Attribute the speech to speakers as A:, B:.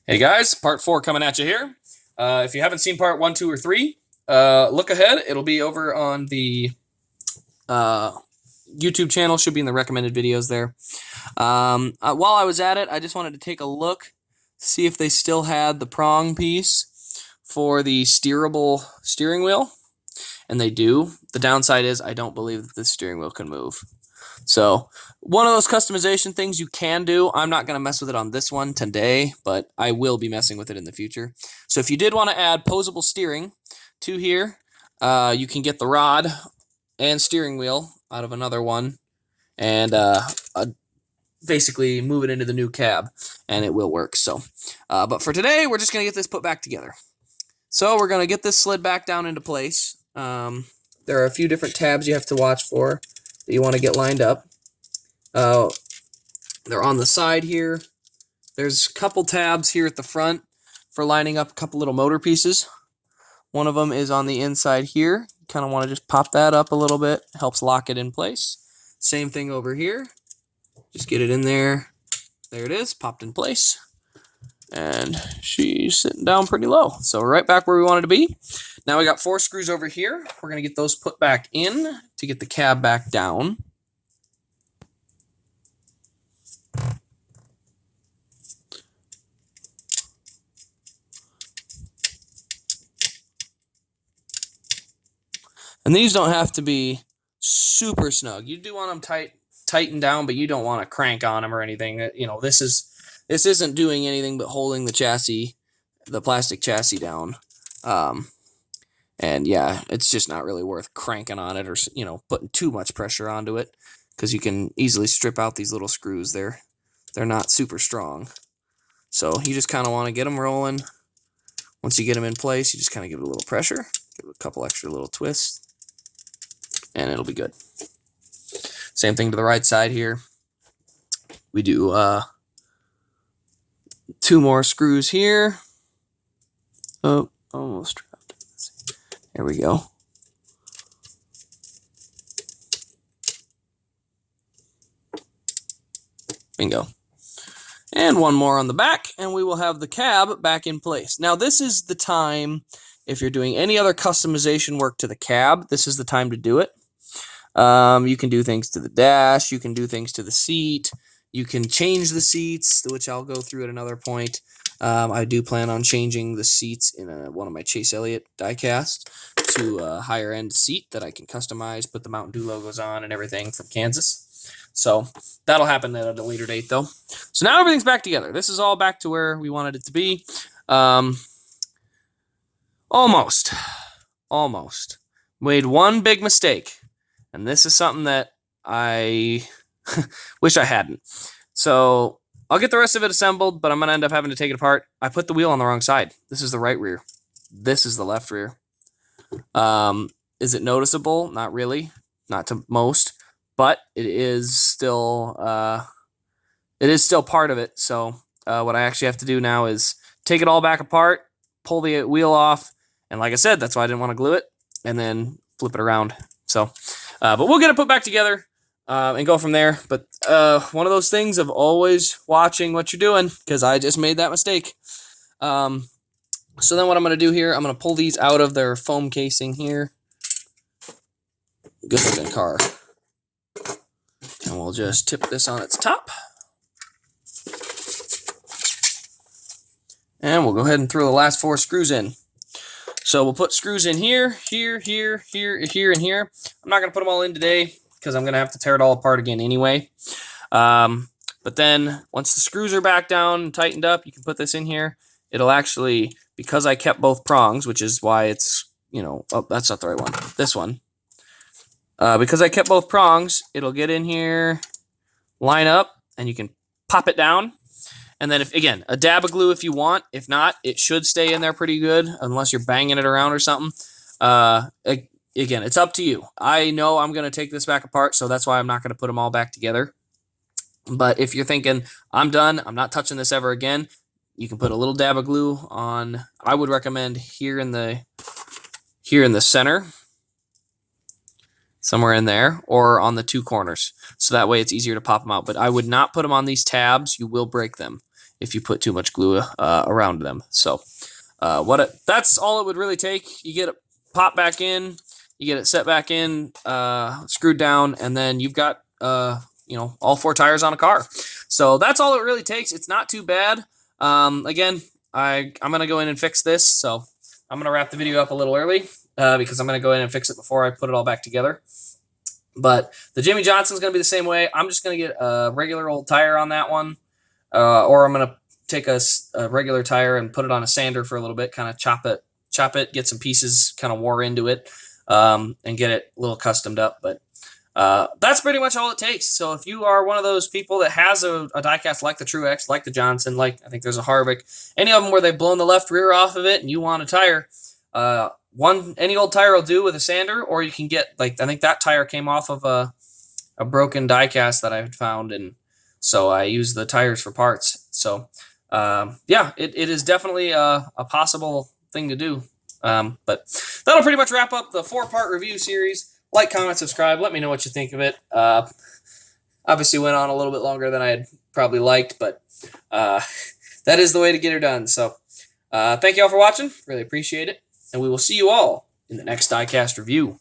A: Hey guys, part 4 coming at you here. If you haven't seen part 1, 2, or 3, look ahead. It'll be over on the uh, YouTube channel. Should be in the recommended videos there. While I was at it, I just wanted to take a look, see if they still had the prong piece for the steerable steering wheel. And they do. The downside is I don't believe that the steering wheel can move. So one of those customization things you can do. I'm not going to mess with it on this one today, but I will be messing with it in the future. So if you did want to add posable steering to here, you can get the rod and steering wheel out of another one and basically move it into the new cab, and it will work. So, but for today, we're just going to get this put back together. So we're going to get this slid back down into place. There are a few different tabs you have to watch for that you want to get lined up. They're on the side here. There's a couple tabs here at the front for lining up a couple little motor pieces. One of them is on the inside here. You kind of want to just pop that up a little bit. Helps lock it in place. Same thing over here. Just get it in there. There it is, popped in place. And she's sitting down pretty low. So we're right back where we wanted to be. Now we got 4 screws over here. We're going to get those put back in to get the cab back down. And these don't have to be super snug. You do want them tightened down, but you don't want to crank on them or anything. You know, this isn't doing anything but holding the chassis, the plastic chassis down. And yeah, it's just not really worth cranking on it or, you know, putting too much pressure onto it, because you can easily strip out these little screws. They're not super strong. So you just kind of want to get them rolling. Once you get them in place, you just kind of give it a little pressure, give it a couple extra little twists, and it'll be good. Same thing to the right side here. We do 2 more screws here. Oh, almost dropped. There we go. Bingo. And 1 more on the back, and we will have the cab back in place. Now, this is the time, if you're doing any other customization work to the cab, this is the time to do it. You can do things to the dash, you can do things to the seat, you can change the seats, which I'll go through at another point. I do plan on changing the seats in one of my Chase Elliott diecast to a higher end seat that I can customize, put the Mountain Dew logos on and everything from Kansas. So that'll happen at a later date, though. So now everything's back together. This is all back to where we wanted it to be. Almost. Made one big mistake, and this is something that I wish I hadn't. So I'll get the rest of it assembled, but I'm going to end up having to take it apart. I put the wheel on the wrong side. This is the right rear. This is the left rear. Is it noticeable? Not really. Not to most. But it is still part of it. So what I actually have to do now is take it all back apart, pull the wheel off, and like I said, that's why I didn't want to glue it, and then flip it around. So, but we'll get it put back together and go from there. But one of those things of always watching what you're doing, because I just made that mistake. So then what I'm going to do here, I'm going to pull these out of their foam casing here. Good looking car. And we'll just tip this on its top. And we'll go ahead and throw the last 4 screws in. So we'll put screws in here, here, here, here, here, and here. I'm not going to put them all in today because I'm going to have to tear it all apart again anyway. But then once the screws are back down and tightened up, you can put this in here. It'll actually, because I kept both prongs, which is why it's, you know, oh, that's not the right one. This one. Because I kept both prongs, it'll get in here, line up, and you can pop it down. And then, if again, a dab of glue if you want. If not, it should stay in there pretty good, unless you're banging it around or something. Again, it's up to you. I know I'm going to take this back apart, so that's why I'm not going to put them all back together. But if you're thinking, I'm done, I'm not touching this ever again, you can put a little dab of glue on. I would recommend here in the center. somewhere in there, or on the two corners. So that way it's easier to pop them out. But I would not put them on these tabs. You will break them if you put too much glue around them. So that's all it would really take. You get it pop back in, you get it set back in, screwed down, and then you've got all 4 tires on a car. So that's all it really takes. It's not too bad. Again, I'm gonna go in and fix this. So I'm gonna wrap the video up a little early because I'm gonna go in and fix it before I put it all back together. But the Jimmy Johnson's gonna be the same way. I'm just gonna get a regular old tire on that one, or I'm gonna take a regular tire and put it on a sander for a little bit, kind of chop it, get some pieces kind of wore into it, and get it a little customed up. But that's pretty much all it takes. So if you are one of those people that has a diecast like the Truex, like the Johnson, like I think there's a Harvick, any of them where they've blown the left rear off of it and you want a tire, any old tire will do with a sander, or you can get, like, I think that tire came off of a broken diecast that I had found, and so I use the tires for parts. So yeah, it is definitely a possible thing to do. But that'll pretty much wrap up the 4-part review series. Like, comment, subscribe. Let me know what you think of it. Obviously went on a little bit longer than I had probably liked, but that is the way to get her done. So thank you all for watching. Really appreciate it. And we will see you all in the next Diecast review.